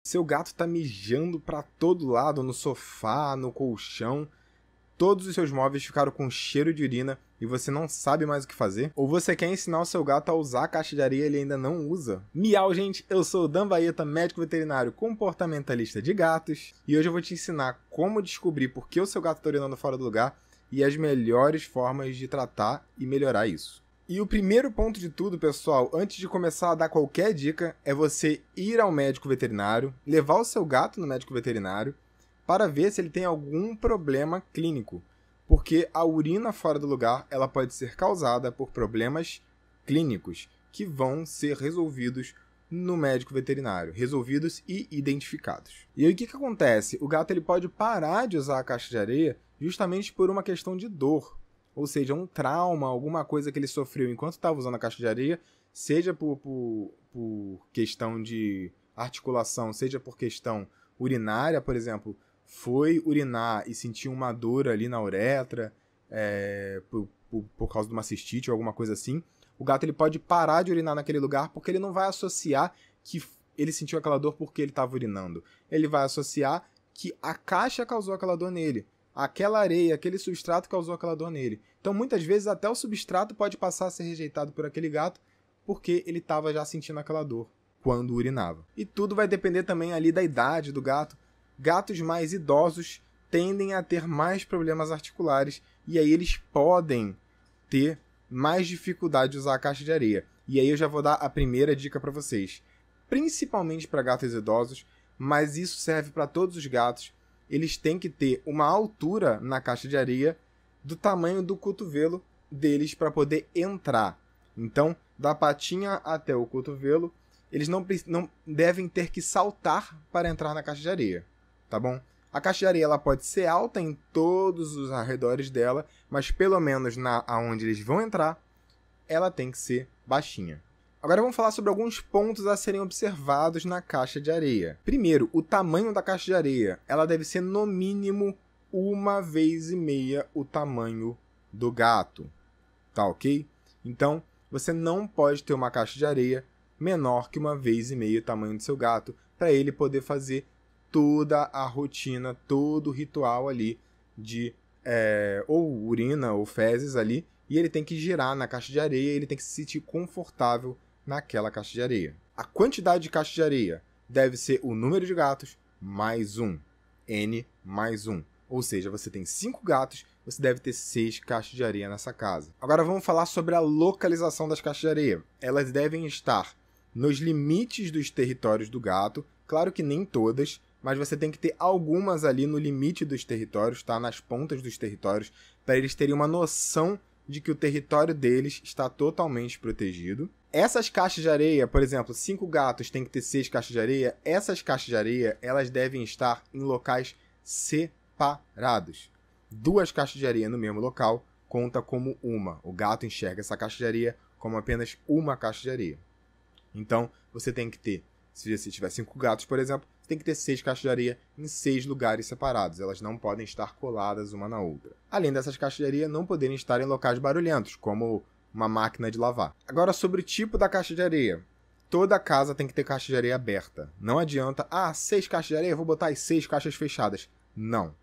Seu gato tá mijando pra todo lado, no sofá, no colchão. Todos os seus móveis ficaram com cheiro de urina e você não sabe mais o que fazer? Ou você quer ensinar o seu gato a usar a caixa de areia e ele ainda não usa? Miau, gente! Eu sou o Dan Baeta, médico veterinário comportamentalista de gatos, e hoje eu vou te ensinar como descobrir por que o seu gato está urinando fora do lugar e as melhores formas de tratar e melhorar isso. E o primeiro ponto de tudo, pessoal, antes de começar a dar qualquer dica, é você ir ao médico veterinário, levar o seu gato no médico veterinário, para ver se ele tem algum problema clínico, porque a urina fora do lugar ela pode ser causada por problemas clínicos que vão ser resolvidos no médico veterinário, resolvidos e identificados. E aí o que acontece? O gato ele pode parar de usar a caixa de areia justamente por uma questão de dor, ou seja, um trauma, alguma coisa que ele sofreu enquanto estava usando a caixa de areia, seja por questão de articulação, seja por questão urinária, por exemplo, foi urinar e sentiu uma dor ali na uretra, por causa de uma cistite ou alguma coisa assim, o gato ele pode parar de urinar naquele lugar porque ele não vai associar que ele sentiu aquela dor porque ele estava urinando. Ele vai associar que a caixa causou aquela dor nele. Aquela areia, aquele substrato causou aquela dor nele. Então, muitas vezes, até o substrato pode passar a ser rejeitado por aquele gato porque ele estava já sentindo aquela dor quando urinava. E tudo vai depender também ali da idade do gato. Gatos mais idosos tendem a ter mais problemas articulares e aí eles podem ter mais dificuldade de usar a caixa de areia. E aí eu já vou dar a primeira dica para vocês, principalmente para gatos idosos, mas isso serve para todos os gatos. Eles têm que ter uma altura na caixa de areia do tamanho do cotovelo deles para poder entrar. Então, da patinha até o cotovelo, eles não devem ter que saltar para entrar na caixa de areia. Tá bom? A caixa de areia ela pode ser alta em todos os arredores dela, mas pelo menos aonde eles vão entrar, ela tem que ser baixinha. Agora vamos falar sobre alguns pontos a serem observados na caixa de areia. Primeiro, o tamanho da caixa de areia. Ela deve ser no mínimo 1,5 vezes o tamanho do gato. Tá ok? Então, você não pode ter uma caixa de areia menor que 1,5 vezes o tamanho do seu gato, para ele poder fazer toda a rotina, todo o ritual ali de ou urina ou fezes ali, e ele tem que girar na caixa de areia, ele tem que se sentir confortável naquela caixa de areia. A quantidade de caixa de areia deve ser o número de gatos mais 1, N mais 1. Ou seja, você tem 5 gatos, você deve ter 6 caixas de areia nessa casa. Agora vamos falar sobre a localização das caixas de areia. Elas devem estar nos limites dos territórios do gato, claro que nem todas, mas você tem que ter algumas ali no limite dos territórios, tá? Nas pontas dos territórios, para eles terem uma noção de que o território deles está totalmente protegido. Essas caixas de areia, por exemplo, 5 gatos tem que ter 6 caixas de areia. Essas caixas de areia, elas devem estar em locais separados. 2 caixas de areia no mesmo local conta como uma. O gato enxerga essa caixa de areia como apenas uma caixa de areia. Então, você tem que ter, se você tiver 5 gatos, por exemplo, tem que ter 6 caixas de areia em 6 lugares separados. Elas não podem estar coladas uma na outra. Além dessas caixas de areia, não poderem estar em locais barulhentos, como uma máquina de lavar. Agora, sobre o tipo da caixa de areia. Toda casa tem que ter caixa de areia aberta. Não adianta, 6 caixas de areia, vou botar as 6 caixas fechadas. Não.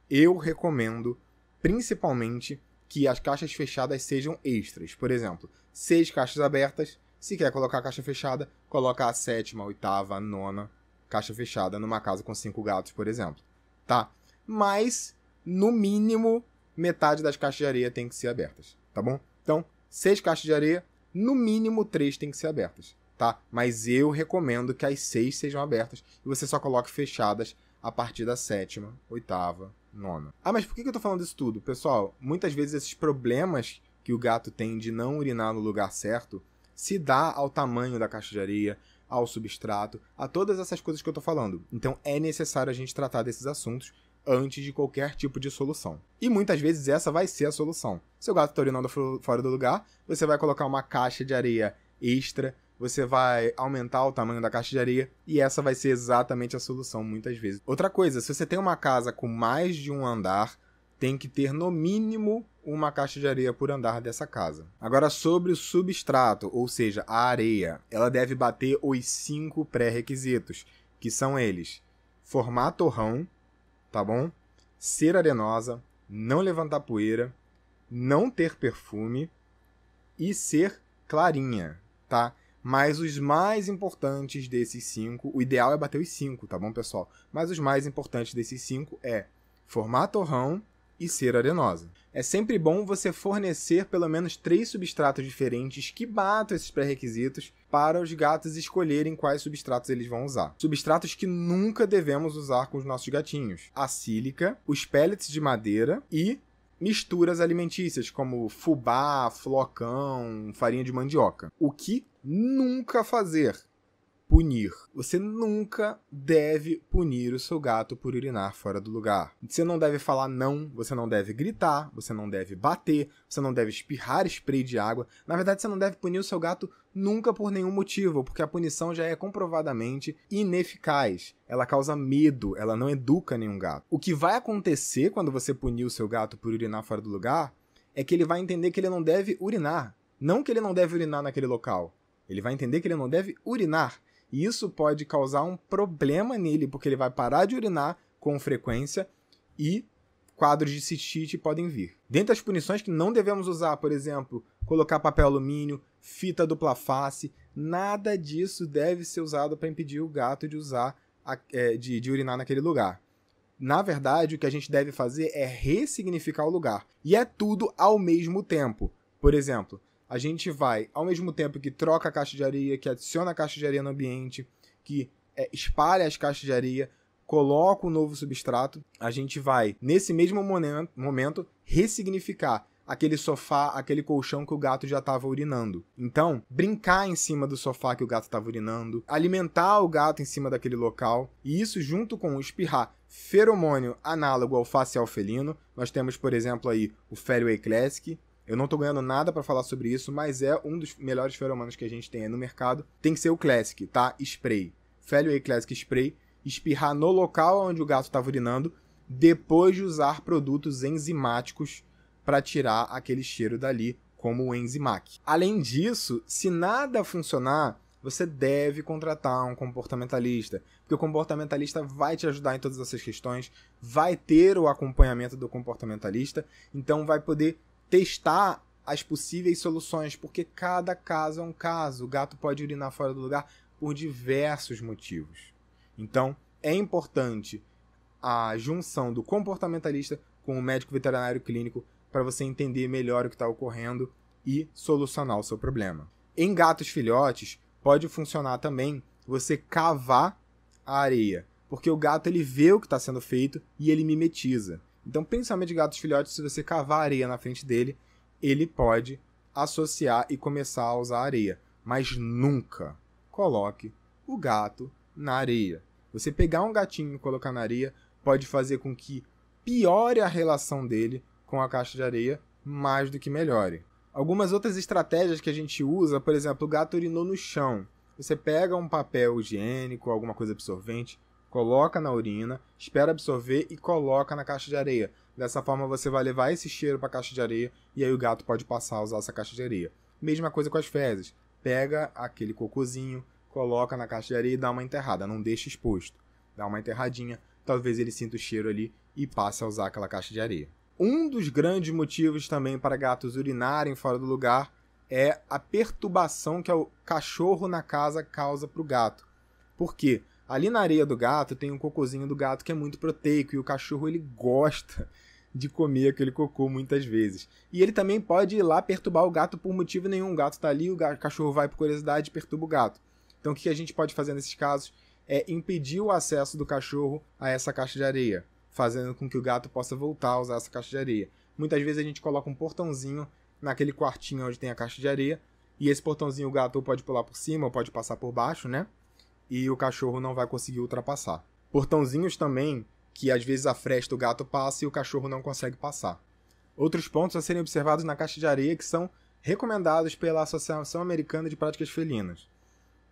Eu recomendo, principalmente, que as caixas fechadas sejam extras. Por exemplo, 6 caixas abertas. Se quer colocar a caixa fechada, coloca a 7ª, 8ª, 9ª caixa fechada numa casa com 5 gatos, por exemplo. Tá? Mas, no mínimo, metade das caixas de areia tem que ser abertas. Tá bom? Então, 6 caixas de areia, no mínimo 3 tem que ser abertas. Tá? Mas eu recomendo que as 6 sejam abertas e você só coloque fechadas a partir da 7ª, 8ª, 9ª. Mas por que eu tô falando isso tudo? Pessoal, muitas vezes esses problemas que o gato tem de não urinar no lugar certo se dá ao tamanho da caixa de areia, ao substrato, a todas essas coisas que eu tô falando. Então é necessário a gente tratar desses assuntos antes de qualquer tipo de solução. E muitas vezes essa vai ser a solução. Se o gato está urinando fora do lugar, você vai colocar uma caixa de areia extra, você vai aumentar o tamanho da caixa de areia e essa vai ser exatamente a solução muitas vezes. Outra coisa, se você tem uma casa com mais de um andar, tem que ter no mínimo uma caixa de areia por andar dessa casa. Agora, sobre o substrato, ou seja, a areia, ela deve bater os 5 pré-requisitos, que são eles: formar torrão, tá bom? Ser arenosa, não levantar poeira, não ter perfume e ser clarinha, tá? Mas os mais importantes desses 5, o ideal é bater os 5, tá bom, pessoal? Mas os mais importantes desses 5 é formar torrão e ser arenosa. É sempre bom você fornecer pelo menos 3 substratos diferentes que batam esses pré-requisitos para os gatos escolherem quais substratos eles vão usar. Substratos que nunca devemos usar com os nossos gatinhos: a sílica, os pellets de madeira e misturas alimentícias como fubá, flocão, farinha de mandioca. O que nunca fazer? Punir. Você nunca deve punir o seu gato por urinar fora do lugar. Você não deve falar não, você não deve gritar, você não deve bater, você não deve espirrar spray de água. Na verdade, você não deve punir o seu gato nunca por nenhum motivo, porque a punição já é comprovadamente ineficaz. Ela causa medo, ela não educa nenhum gato. O que vai acontecer quando você punir o seu gato por urinar fora do lugar é que ele vai entender que ele não deve urinar. Não que ele não deve urinar naquele local. Ele vai entender que ele não deve urinar. E isso pode causar um problema nele, porque ele vai parar de urinar com frequência e quadros de cistite podem vir. Dentre as punições que não devemos usar, por exemplo, colocar papel alumínio, fita dupla face, nada disso deve ser usado para impedir o gato de de urinar naquele lugar. Na verdade, o que a gente deve fazer é ressignificar o lugar. E é tudo ao mesmo tempo. Por exemplo, a gente vai, ao mesmo tempo que troca a caixa de areia, que adiciona a caixa de areia no ambiente, que espalha as caixas de areia, coloca um novo substrato, a gente vai, nesse mesmo momento, ressignificar aquele sofá, aquele colchão que o gato já estava urinando. Então, brincar em cima do sofá que o gato estava urinando, alimentar o gato em cima daquele local, e isso junto com o espirrar feromônio análogo ao facial felino. Nós temos, por exemplo, aí o Feliway Classic. Eu não tô ganhando nada para falar sobre isso, mas é um dos melhores feromônios que a gente tem aí no mercado. Tem que ser o Classic, tá? Spray. Feliway Classic Spray. Espirrar no local onde o gato estava urinando, depois de usar produtos enzimáticos para tirar aquele cheiro dali, como o Enzimac. Além disso, se nada funcionar, você deve contratar um comportamentalista, porque o comportamentalista vai te ajudar em todas essas questões, vai ter o acompanhamento do comportamentalista, então vai poder testar as possíveis soluções, porque cada caso é um caso. O gato pode urinar fora do lugar por diversos motivos. Então, é importante a junção do comportamentalista com o médico veterinário clínico para você entender melhor o que está ocorrendo e solucionar o seu problema. Em gatos filhotes, pode funcionar também você cavar a areia, porque o gato ele vê o que está sendo feito e ele mimetiza. Então, principalmente gatos filhotes, se você cavar areia na frente dele, ele pode associar e começar a usar areia. Mas nunca coloque o gato na areia. Você pegar um gatinho e colocar na areia pode fazer com que piore a relação dele com a caixa de areia mais do que melhore. Algumas outras estratégias que a gente usa, por exemplo, o gato urinou no chão. Você pega um papel higiênico, alguma coisa absorvente, coloca na urina, espera absorver e coloca na caixa de areia. Dessa forma você vai levar esse cheiro para a caixa de areia e aí o gato pode passar a usar essa caixa de areia. Mesma coisa com as fezes. Pega aquele cocôzinho, coloca na caixa de areia e dá uma enterrada. Não deixa exposto. Dá uma enterradinha, talvez ele sinta o cheiro ali e passe a usar aquela caixa de areia. Um dos grandes motivos também para gatos urinarem fora do lugar é a perturbação que o cachorro na casa causa para o gato. Por quê? Ali na areia do gato tem um cocôzinho do gato que é muito proteico e o cachorro ele gosta de comer aquele cocô muitas vezes. E ele também pode ir lá perturbar o gato por motivo nenhum. O gato está ali, o cachorro vai por curiosidade e perturba o gato. Então o que a gente pode fazer nesses casos é impedir o acesso do cachorro a essa caixa de areia, fazendo com que o gato possa voltar a usar essa caixa de areia. Muitas vezes a gente coloca um portãozinho naquele quartinho onde tem a caixa de areia e esse portãozinho o gato pode pular por cima ou pode passar por baixo, né? E o cachorro não vai conseguir ultrapassar. Portãozinhos também que às vezes a fresta o gato passa e o cachorro não consegue passar. Outros pontos a serem observados na caixa de areia que são recomendados pela Associação Americana de Práticas Felinas.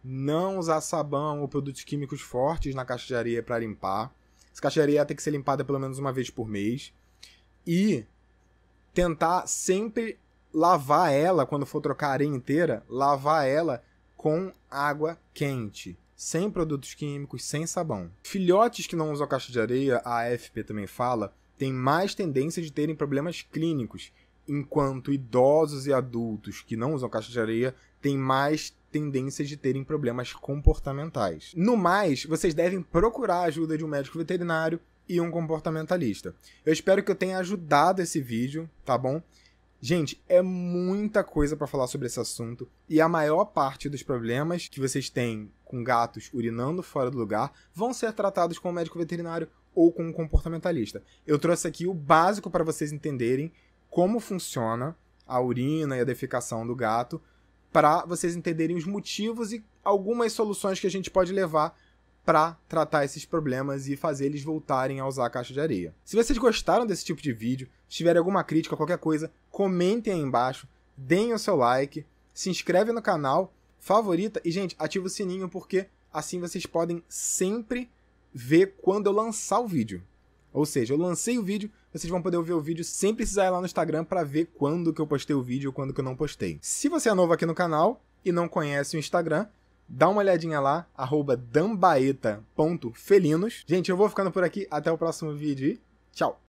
Não usar sabão ou produtos químicos fortes na caixa de areia para limpar. Essa caixa de areia tem que ser limpada pelo menos uma vez por mês. E tentar sempre lavar ela, quando for trocar a areia inteira, lavar ela com água quente. sem produtos químicos, sem sabão. Filhotes que não usam caixa de areia, a AFP também fala, têm mais tendência de terem problemas clínicos, enquanto idosos e adultos que não usam caixa de areia têm mais tendência de terem problemas comportamentais. No mais, vocês devem procurar a ajuda de um médico veterinário e um comportamentalista. Eu espero que eu tenha ajudado esse vídeo, tá bom? Gente, é muita coisa para falar sobre esse assunto e a maior parte dos problemas que vocês têm com gatos urinando fora do lugar vão ser tratados com um médico veterinário ou com um comportamentalista. Eu trouxe aqui o básico para vocês entenderem como funciona a urina e a defecação do gato, para vocês entenderem os motivos e algumas soluções que a gente pode levar para tratar esses problemas e fazer eles voltarem a usar a caixa de areia. Se vocês gostaram desse tipo de vídeo, se tiverem alguma crítica, qualquer coisa, comentem aí embaixo, deem o seu like, se inscreve no canal, favorita e, gente, ativa o sininho porque assim vocês podem sempre ver quando eu lançar o vídeo. Ou seja, eu lancei o vídeo, vocês vão poder ver o vídeo sem precisar ir lá no Instagram para ver quando que eu postei o vídeo ou quando que eu não postei. Se você é novo aqui no canal e não conhece o Instagram, dá uma olhadinha lá, @dambaeta.felinos. Gente, eu vou ficando por aqui, até o próximo vídeo e tchau!